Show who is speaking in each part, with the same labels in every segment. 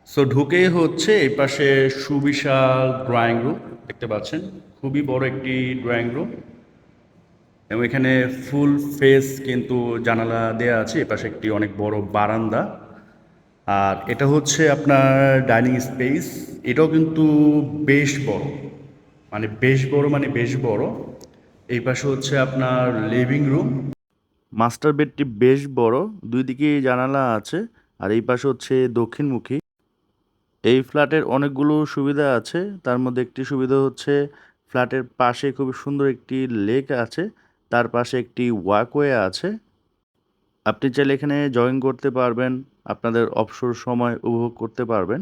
Speaker 1: So ঢুকেই হচ্ছে এই পাশে সুবিশাল ড্রয়িং রুম দেখতে পাচ্ছেন। খুবই বড় একটি ড্রয়িং রুম এবং এখানে ফুল ফেস কিন্তু জানালা দেয়া আছে। এ পাশে একটি অনেক বড় বারান্দা। আর এটা হচ্ছে আপনার ডাইনিং স্পেস। এটাও কিন্তু বেশ বড়, মানে বেশ বড়। এই পাশে হচ্ছে আপনার লিভিং রুম। মাস্টার বেডটি বেশ বড়, দুই দিকে জানালা আছে। আর এই পাশে হচ্ছে দক্ষিণমুখী। এই ফ্ল্যাটের অনেকগুলো সুবিধা আছে, তার মধ্যে একটি সুবিধা হচ্ছে ফ্ল্যাটের পাশে খুব সুন্দর একটি লেক আছে, তার পাশে একটি ওয়াকওয়ে আছে। আপনি চাইলে এখানে জগিং করতে পারবেন, আপনাদের অবসর সময় উপভোগ করতে পারবেন।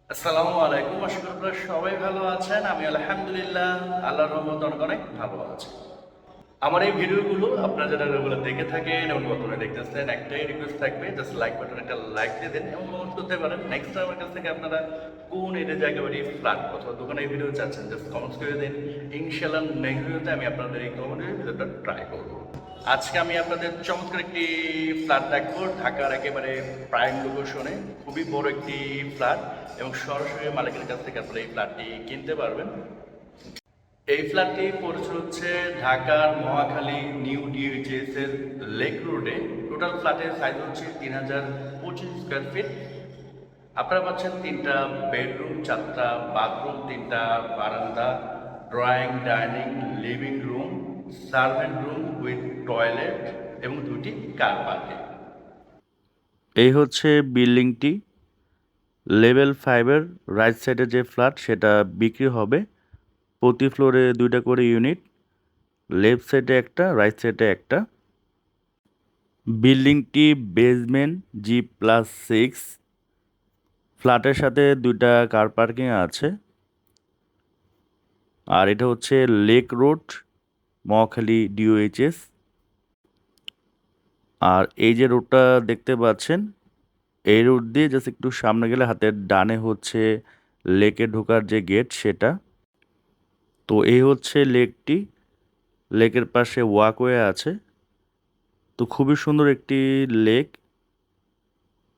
Speaker 1: আসসালামু আলাইকুম, আশা করি আপনারা সবাই ভালো আছেন। আমি আলহামদুলিল্লাহ আল্লাহর রহমতে অনেক অনেক ভালো আছি। আমার এই ভিডিওগুলো আপনারা যারা রেগুলার দেখে থাকেন এবং বর্তমানে দেখতেছেন, একটাই রিকোয়েস্ট থাকবে, জাস্ট লাইক বাটন একটা লাইক দিয়ে দেন এবং কমেন্ট করতে পারেন নেক্সট টাইম আমার কাছ থেকে আপনারা কোন এরিয়া জায়গা বাড়ি ফ্ল্যাট অথবা দোকানে ভিডিও চাচ্ছেন, জাস্ট কমেন্টস করে দিন। ইনশাআল্লাহ নেক্সট ভিডিওতে আমি আপনাদের এই কমেন্টের ভিডিওটা ট্রাই করবো। আজকে আমি আপনাদের চমৎকার একটি ফ্ল্যাট দেখবো, ঢাকার একেবারে প্রাইম লোকেশনে। খুবই বড় একটি ফ্ল্যাট এবং সরাসরি মালিকের কাছ থেকে আপনারা এই ফ্ল্যাটটি কিনতে পারবেন। এই ফ্ল্যাটটি পড়েছে হচ্ছে ঢাকার মহাখালী নিউ ডিওএইচএস এর লেক রোডে। টোটাল ফ্ল্যাটের সাইজ হচ্ছে 3025 স্কোয়ার ফিট। আপনারা পাচ্ছেন 3টা বেডরুম, 4টা বাথরুম, 3টা বারান্দা, drawing, dining, living room, servant room with toilet এবং 2টি কার পার্কিং। এই হচ্ছে বিল্ডিংটি। লেভেল 5-এর রাইট সাইডে যে ফ্ল্যাট সেটা বিক্রি হবে। প্রতি ফ্লোরে 2টা করে ইউনিট, লেফট সাইডে একটা, রাইট সাইডে একটা। বিল্ডিংটি বেসমেন্ট G+6। ফ্ল্যাটের সাথে 2টা কার পার্কিং আছে। আর এটা হচ্ছে লেক রোড, মহাখালী ডিওএইচএস। আর এই যে রোডটা দেখতে পাচ্ছেন, এই রোড দিয়ে জাস্ট একটু সামনে গেলে হাতের ডানে হচ্ছে লেকে ঢোকার যে গেট সেটা। তো এই হচ্ছে লেকটি, লেকের পাশে ওয়াকওয়ে আছে। তো খুবই সুন্দর একটি লেক।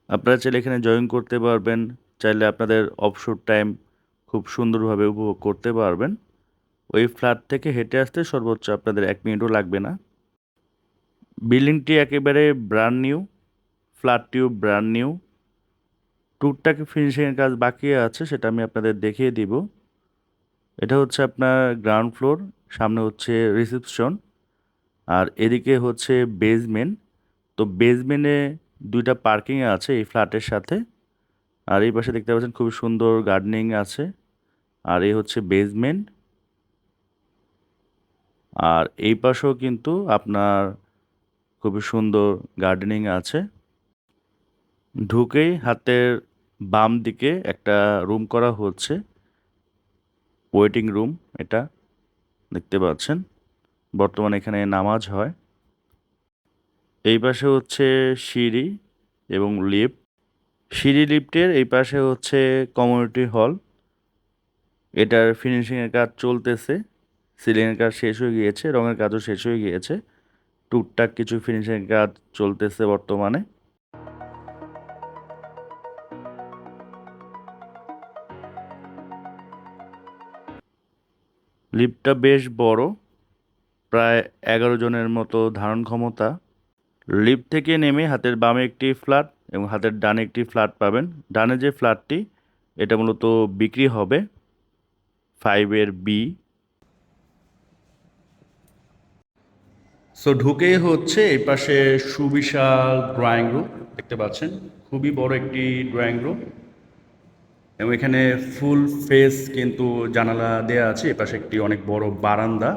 Speaker 1: আপনারা চাইলে এখানে জয়েন করতে পারবেন, চাইলে আপনাদের অবসর টাইম খুব সুন্দরভাবে উপভোগ করতে পারবেন। ওই ফ্ল্যাট থেকে হেঁটে আসতে সর্বোচ্চ আপনাদের 1 মিনিটও লাগবে না। বিল্ডিংটি একেবারে ব্র্যান্ড নিউ, ফ্ল্যাটটিও ব্র্যান্ড নিউ। টুকটাক ফিনিশিংয়ের কাজ বাকি আছে, সেটা আমি আপনাদের দেখিয়ে দিব। এটা হচ্ছে আপনার গ্রাউন্ড ফ্লোর, সামনে হচ্ছে রিসেপশন, আর এদিকে হচ্ছে বেসমেন্ট। তো বেসমেন্টে 2টা পার্কিং আছে এই ফ্ল্যাটের সাথে। আর এই পাশে দেখতে পাচ্ছেন খুবই সুন্দর গার্ডেনিং আছে। আর এই হচ্ছে বেসমেন্ট। আর এই পাশেও কিন্তু আপনার খুবই সুন্দর গার্ডেনিং আছে। ঢুকেই হাতের বাম দিকে একটা রুম করা হচ্ছে, ওয়েটিং রুম। এটা দেখতে পাচ্ছেন, বর্তমানে এখানে নামাজ হয়। এই পাশে হচ্ছে সিঁড়ি এবং লিফট। সিঁড়ি লিফটের এই পাশে হচ্ছে কমিউনিটি হল। এটার ফিনিশিংয়ের কাজ চলতেছে, সিলিংয়ের কাজ শেষ হয়ে গিয়েছে, রঙের কাজও শেষ হয়ে গিয়েছে। টুকটাক কিছু ফিনিশিংয়ের কাজ চলতেছে বর্তমানে। লিফটটা বেশ বড়, প্রায় 11 জনের মতো ধারণ ক্ষমতা। লিফট থেকে নেমে হাতের বামে একটি ফ্ল্যাট এবং হাতের ডানে একটি ফ্ল্যাট পাবেন। ডানে যে ফ্ল্যাটটি, এটা মূলত বিক্রি হবে, 5-এর বি। সো ঢুকেই হচ্ছে এই পাশে সুবিশাল ড্রয়িং রুম দেখতে পাচ্ছেন। খুবই বড় একটি ড্রয়িং রুম এবং এখানে ফুল ফেস কিন্তু জানালা দেয়া আছে। এ পাশে একটি অনেক বড় বারান্দা।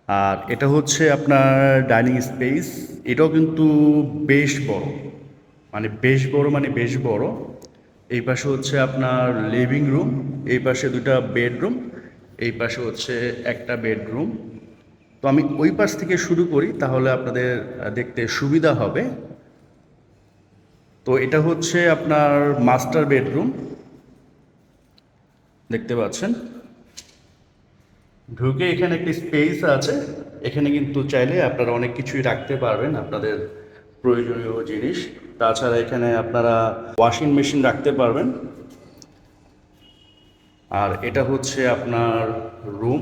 Speaker 1: আর এটা হচ্ছে আপনার ডাইনিং স্পেস। এটাও কিন্তু বেশ বড়, মানে বেশ বড়। এই পাশে হচ্ছে আপনার লিভিং রুম, এই পাশে 2টা বেডরুম, এই পাশে হচ্ছে একটা বেডরুম। তো আমি ওই পাশ থেকে শুরু করি, তাহলে আপনাদের দেখতে সুবিধা হবে। তো এটা হচ্ছে আপনার মাস্টার বেডরুম দেখতে পাচ্ছেন। ঢুকে এখানে একটি স্পেস আছে, এখানে কিন্তু চাইলে আপনারা অনেক কিছুই রাখতে পারবেন আপনাদের প্রয়োজনীয় জিনিস। তাছাড়া এখানে আপনারা ওয়াশিং মেশিন রাখতে পারবেন। আর এটা হচ্ছে আপনার রুম,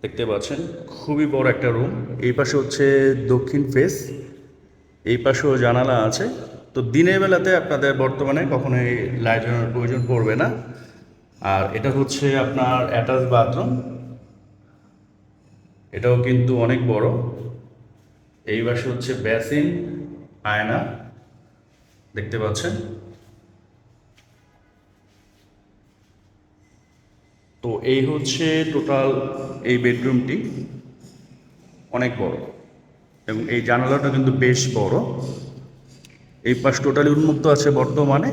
Speaker 1: দেখতে পাচ্ছেন খুবই বড় একটা রুম। এই পাশে হচ্ছে দক্ষিণ ফেস, এই পাশেও জানালা আছে। তো দিনের বেলাতে আপনাদের বর্তমানে কখনোই লাইট জ্বালানোর প্রয়োজন পড়বে না। আর এটা হচ্ছে আপনার অ্যাটাচ বাথরুম, এটাও কিন্তু অনেক বড়। এই পাশে হচ্ছে বেসিন, আয়না, দেখতে পাচ্ছেন। তো এই হচ্ছে টোটাল এই বেডরুমটি, অনেক বড় এবং এই জানালাটা কিন্তু বেশ বড়। এই পাশ টোটালি উন্মুক্ত আছে বর্তমানে,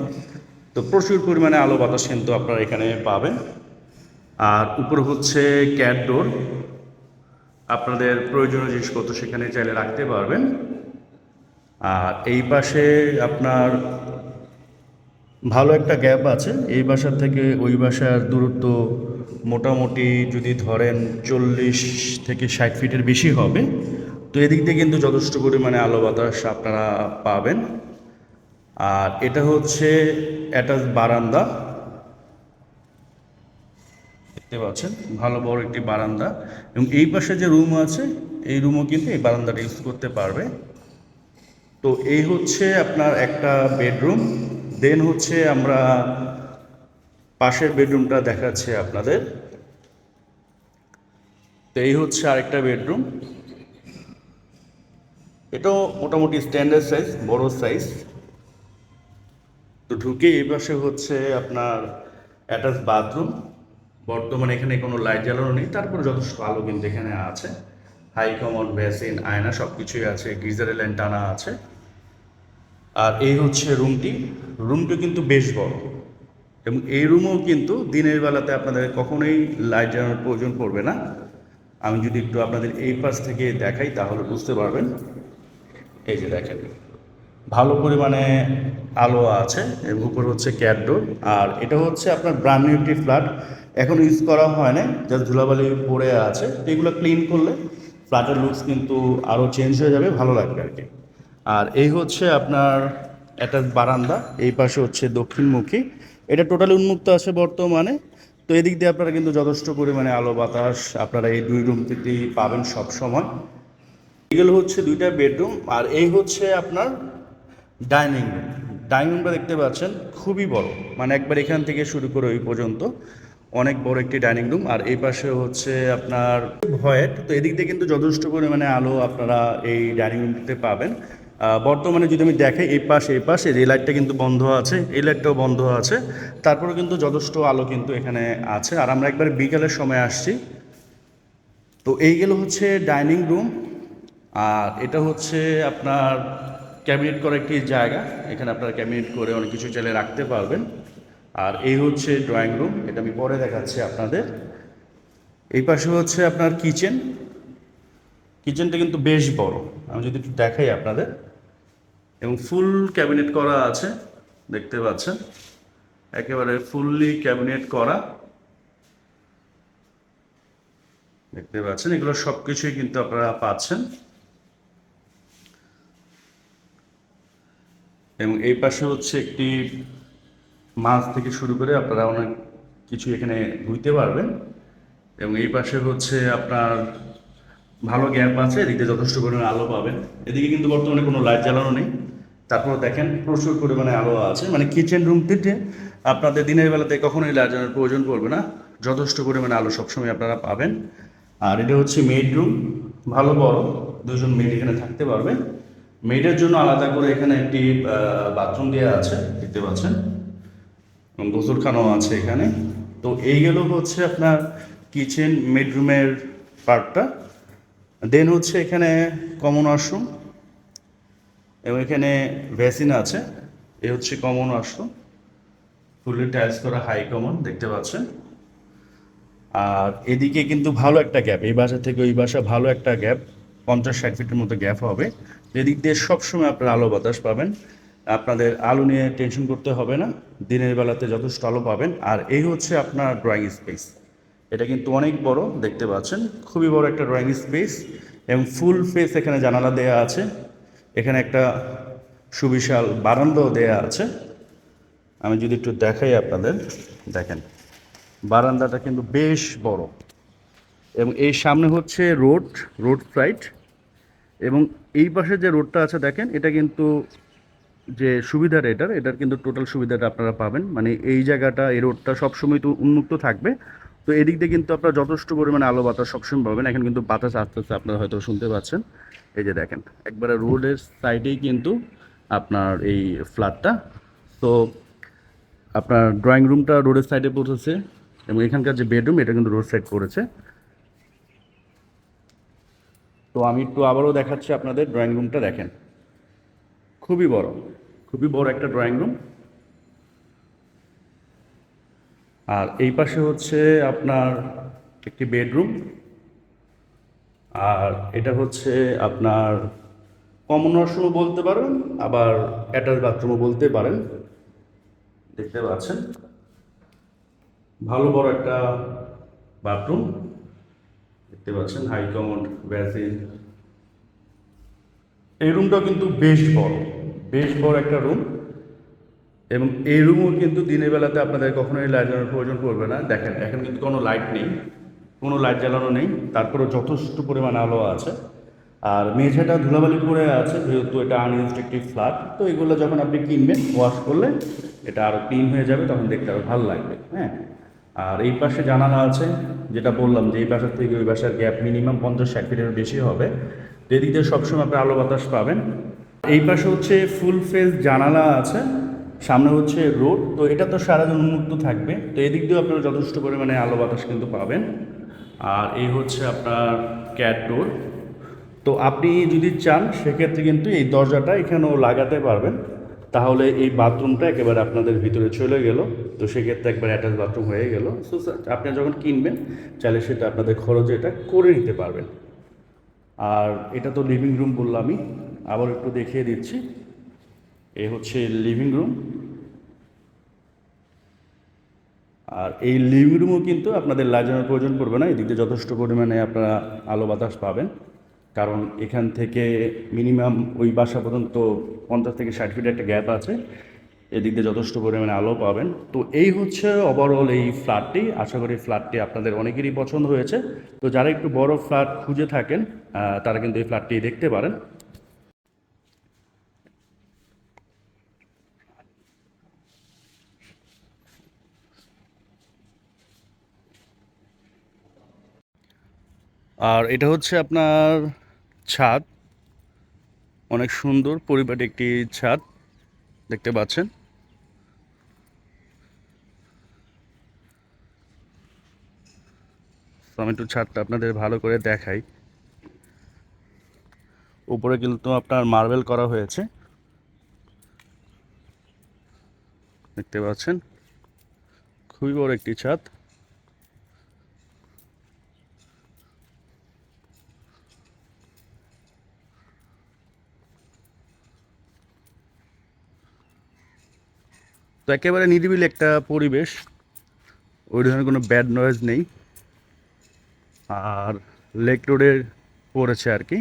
Speaker 1: তো প্রচুর পরিমাণে আলো বাতাস কিন্তু আপনারা এখানে পাবেন। আর উপরে হচ্ছে ক্যাট ডোর, আপনাদের প্রয়োজনীয় জিনিসপত্র সেখানে চাইলে রাখতে পারবেন। আর এই পাশে আপনার ভালো একটা গ্যাপ আছে, এই বাসার থেকে ওই বাসার দূরত্ব মোটামুটি যদি ধরেন 40 থেকে 60 ফিটের বেশি হবে। তো এদিক দিয়ে কিন্তু যথেষ্ট পরিমাণে আলো বাতাস আপনারা পাবেন। আর এটা হচ্ছে অ্যাটাচ বারান্দা, দেখতে পাচ্ছেন ভালো বড় একটি বারান্দা। এবং এই পাশে যে রুম আছে এই রুমও কিন্তু এই বারান্দাটা ইউজ করতে পারবে। তো এই হচ্ছে আপনার একটা বেডরুম। দেন হচ্ছে আমরা পাশের বেডরুমটা দেখাচ্ছি আপনাদের। তো এই হচ্ছে আরেকটা বেডরুম, এটাও মোটামুটি স্ট্যান্ডার্ড সাইজ, বড় সাইজ। তো ঢুকে এই পাশে হচ্ছে আপনার অ্যাটাচ বাথরুম। বর্তমানে এখানে কোনো লাইট জ্বালানো নেই, তারপরে যথেষ্ট আলো কিন্তু এখানে আছে। হাই কমন, বেসিন, আয়না সব কিছুই আছে, গিজারের লাইন টানা আছে। আর এই হচ্ছে রুমটি, রুমটি কিন্তু বেশ বড় এবং এই রুমও কিন্তু দিনের বেলাতে আপনাদের কখনোই লাইট জ্বালানোর প্রয়োজন পড়বে না। আমি যদি একটু আপনাদের এই পাশ থেকে দেখাই তাহলে বুঝতে পারবেন। এই যে দেখেন ভালো পরিমাণে আলো আছে এবং উপর হচ্ছে ক্যাট ডোর। আর এটা হচ্ছে আপনার ব্র্যান্ড নিউ একটি ফ্ল্যাট, এখন ইউজ করা হয় না, জাস্ট ধুলাবালি পড়ে আছে। তো এগুলো ক্লিন করলে ফ্ল্যাটের লুকস কিন্তু আরও চেঞ্জ হয়ে যাবে, ভালো লাগবে আর কি। আর এই হচ্ছে আপনার অ্যাটাচ বারান্দা, এই পাশে হচ্ছে দক্ষিণমুখী, এটা টোটালি উন্মুক্ত আছে বর্তমানে। তো এদিক দিয়ে আপনারা কিন্তু যথেষ্ট পরিমাণে আলো বাতাস আপনারা এই দুই রুম থেকেই পাবেন সব সময়। এগুলো হচ্ছে দুইটা বেডরুম। আর এই হচ্ছে আপনার ডাইনিং রুম, ডাইনিং রুমটা দেখতে পাচ্ছেন খুবই বড়, মানে একবার এখান থেকে শুরু করে ওই পর্যন্ত অনেক বড় একটি ডাইনিং রুম। আর এই পাশে হচ্ছে আপনার ভয়েট। তো এদিক দিয়ে কিন্তু যথেষ্ট পরিমাণে আলো আপনারা এই ডাইনিং রুমটিতে পাবেন। বর্তমানে যদি আমি দেখাই এই পাশে এই লাইটটা কিন্তু বন্ধ আছে, এই লাইটটাও বন্ধ আছে, তারপরে কিন্তু যথেষ্ট আলো কিন্তু এখানে আছে। আর আমরা একবার বিকালের সময় আসছি। তো এইগুলো হচ্ছে ডাইনিং রুম। আর এটা হচ্ছে আপনার ক্যাবিনেট করা একটি জায়গা, এখানে আপনারা ক্যাবিনেট করে অনেক কিছু চাইলে রাখতে পারবেন। আর এই হচ্ছে ড্রয়িং রুম, এটা আমি পরে দেখাচ্ছি আপনাদের। এই পাশে হচ্ছে আপনার কিচেন, কিচেনটা কিন্তু বেশ বড়, আমি যদি একটু দেখাই আপনাদের। এবং ফুল ক্যাবিনেট করা আছে, দেখতে পাচ্ছেন একেবারে ফুললি ক্যাবিনেট করা, দেখতে পাচ্ছেন এগুলো সব কিছুই কিন্তু আপনারা পাচ্ছেন। এবং এই পাশে হচ্ছে একটি মাছ থেকে শুরু করে আপনারা অনেক কিছু এখানে ধুইতে পারবেন। এবং এই পাশে হচ্ছে আপনার ভালো গ্যাপ আছে, এদিকে যথেষ্ট পরিমাণে আলো পাবেন। এদিকে কিন্তু বর্তমানে কোনো লাইট জ্বালানো নেই, তারপর দেখেন প্রচুর পরিমাণে আলো আছে। মানে কিচেন রুমটিতে আপনাদের দিনের বেলাতে কখনোই লাইট জ্বালানোর প্রয়োজন পড়বে না, যথেষ্ট পরিমাণে আলো সবসময় আপনারা পাবেন। আর এটা হচ্ছে মেড রুম, ভালো বড়, দুজন মেড এখানে থাকতে পারবেন। মেয়েদের জন্য আলাদা করে এখানে একটি বাথরুম দেওয়া আছে, দেখতে পাচ্ছেন, এবং গোসলখানাও আছে এখানে। তো এইগুলো হচ্ছে আপনার কিচেন বেডরুমের পার্টটা। দেন হচ্ছে এখানে কমন ওয়াশরুম এবং এখানে বেসিন আছে। এ হচ্ছে কমন ওয়াশরুম, ফুললি টাইলস করা, হাই কমন, দেখতে পাচ্ছেন। আর এদিকে কিন্তু ভালো একটা গ্যাপ, এই বাসা থেকে ওই বাসা ভালো একটা গ্যাপ, 50-60 ফিটের মতো গ্যাপ হবে। এদিক দিয়ে সবসময় আপনারা আলো বাতাস পাবেন, আপনাদের আলো নিয়ে টেনশন করতে হবে না, দিনের বেলাতে যথেষ্ট আলো পাবেন। আর এই হচ্ছে আপনার ড্রয়িং স্পেস, এটা কিন্তু অনেক বড়, দেখতে পাচ্ছেন খুবই বড় একটা ড্রয়িং স্পেস এবং ফুল ফেস এখানে জানালা দেয়া আছে। এখানে একটা সুবিশাল বারান্দাও দেয়া আছে। আমি যদি একটু দেখাই আপনাদের, দেখেন বারান্দাটা কিন্তু বেশ বড় এবং এই সামনে হচ্ছে রোড সাইড এবং এই পাশে যে রোডটা আছে দেখেন, এটা কিন্তু যে সুবিধাটা এটার কিন্তু টোটাল সুবিধাটা আপনারা পাবেন, মানে এই জায়গাটা এই রোডটা সবসময় তো উন্মুক্ত থাকবে। তো এদিক দিয়ে কিন্তু আপনারা যথেষ্ট পরিমাণে আলো বাতাস সবসময় পাবেন। এখন কিন্তু বাতাস আস্তে আস্তে আপনারা হয়তো শুনতে পাচ্ছেন। এই যে দেখেন একবারে রোডের সাইডেই কিন্তু আপনার এই ফ্ল্যাটটা। তো আপনার ড্রয়িং রুমটা রোডের সাইডে পড়েছে এবং এখানকার যে বেডরুম এটা কিন্তু রোড সাইড পড়েছে। তো আমি একটু আবারও দেখাচ্ছি আপনাদের, ড্রয়িং রুমটা দেখেন খুবই বড়, খুবই বড় একটা ড্রয়িং রুম। আর এই পাশে হচ্ছে আপনার একটি বেডরুম, আর এটা হচ্ছে আপনার কমন ওয়াশরুমও বলতে পারেন, আবার অ্যাটাচ বাথরুমও বলতে পারেন। দেখতে পাচ্ছেন ভালো বড় একটা বাথরুম, দেখতে পাচ্ছেন হাই কমোড, বেসিন। এই রুমটাও কিন্তু বেশ বড় একটা রুম এবং এই রুমও কিন্তু দিনের বেলাতে আপনাদের কখনোই লাইট জ্বালানোর প্রয়োজন পড়বে না। দেখেন এখন কিন্তু কোনো লাইট নেই, কোনো লাইট জ্বালানো নেই, তারপরেও যথেষ্ট পরিমাণ আলো আছে। আর মেঝেটা ধুলাবালি পড়ে আছে, যেহেতু এটা আনইউজড একটি ফ্ল্যাট। তো এগুলো যখন আপনি কিনবেন ওয়াশ করলে এটা আরও ক্লিন হয়ে যাবে, তখন দেখতে আরও ভালো লাগবে। হ্যাঁ, আর এই পাশে জানালা আছে, যেটা বললাম যে এই বাসার থেকে ওই বাসার গ্যাপ মিনিমাম 50-60 ফিটের বেশি হবে। তো এদিক দিয়ে সবসময় আপনি আলো বাতাস পাবেন। এই পাশে হচ্ছে ফুল ফেস জানালা আছে, সামনে হচ্ছে রোড। তো এটা তো সারাদিন উন্মুক্ত থাকবে, তো এদিক দিয়েও আপনারা যথেষ্ট পরিমাণে আলো বাতাস কিন্তু পাবেন। আর এই হচ্ছে আপনার ক্যাট ডোর। তো আপনি যদি চান সেক্ষেত্রে কিন্তু এই দরজাটা এখানেও লাগাতে পারবেন, তাহলে এই বাথরুমটা একেবারে আপনাদের ভিতরে চলে গেল। তো সেক্ষেত্রে একবার অ্যাটাচ বাথরুম হয়ে গেল। সো আপনি যখন কিনবেন চাইলে সেটা আপনাদের খরচে এটা করে নিতে পারবেন। আর এটা তো লিভিং রুম বললামই, আবার একটু দেখিয়ে দিচ্ছি। এই হচ্ছে লিভিং রুম। আর এই লিভিং রুমও কিন্তু আপনাদের লাইট জ্বালানোর প্রয়োজন পড়বে না, এদিক দিয়ে যথেষ্ট পরিমাণে আপনারা আলো বাতাস পাবেন। কারণ এখান থেকে মিনিমাম ওই বাসা পর্যন্ত 50-60 ফিট একটা গ্যাপ আছে, এদিক দিয়ে যথেষ্ট পরিমাণে আলো পাবেন। তো এই হচ্ছে ওভারঅল এই ফ্ল্যাটটি। আশা করি ফ্ল্যাটটি আপনাদের অনেকেরই পছন্দ হয়েছে। তো যারা একটু বড় ফ্ল্যাট খুঁজে থাকেন তারা কিন্তু এই ফ্ল্যাটটি দেখতে পারেন। আর এটা হচ্ছে আপনার ছাদ, অনেক সুন্দর পরিপাটি একটি ছাদ দেখতে পাচ্ছেন। আমি একটু ছাদটা আপনাদের ভালো করে দেখাই। উপরে কিন্তু আপনার মার্বেল করা হয়েছে, দেখতে পাচ্ছেন খুবই বড় একটি ছাদ। তো একেবারে নিরিবিলি একটা পরিবেশ, ওই ধরনের কোনো ব্যাড নয়েজ নেই। আর লেক রোডে পড়েছে আর কি,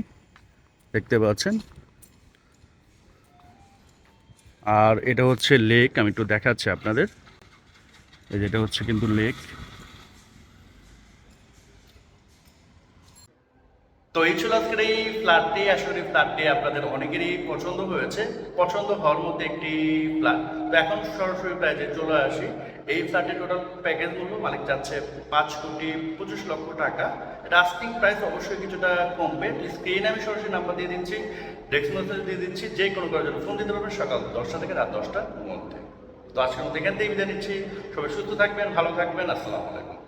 Speaker 1: দেখতে পাচ্ছেন। আর এটা হচ্ছে লেক, আমি একটু দেখাচ্ছি আপনাদের। এই যেটা হচ্ছে কিন্তু লেক। তো এই ছিল আজকের এই ফ্ল্যাটটি। আসলে ফ্ল্যাটটি আপনাদের অনেকেরই পছন্দ হয়েছে, পছন্দ হওয়ার মধ্যে একটি ফ্ল্যাট। তো এখন সরাসরি প্রাইজে চলে আসি। এই ফ্ল্যাটের টোটাল প্যাকেজ মূল্য মালিক চাচ্ছে 5,25,00,000 টাকা। এটা আস্কিং প্রাইস, অবশ্যই কিছুটা কমবে। স্ক্রিনে আমি সরাসরি নাম্বার দিয়ে দিচ্ছি, ডেস্ক মেসেজ দিয়ে দিচ্ছি, যে কোনো করার জন্য ফোন দিতে পারবেন সকাল 10টা থেকে রাত 10টার মধ্যে। তো আজকের মধ্যে এখান থেকে বিদায় নিচ্ছি। সবাই সুস্থ থাকবেন, ভালো থাকবেন। আসসালামু আলাইকুম।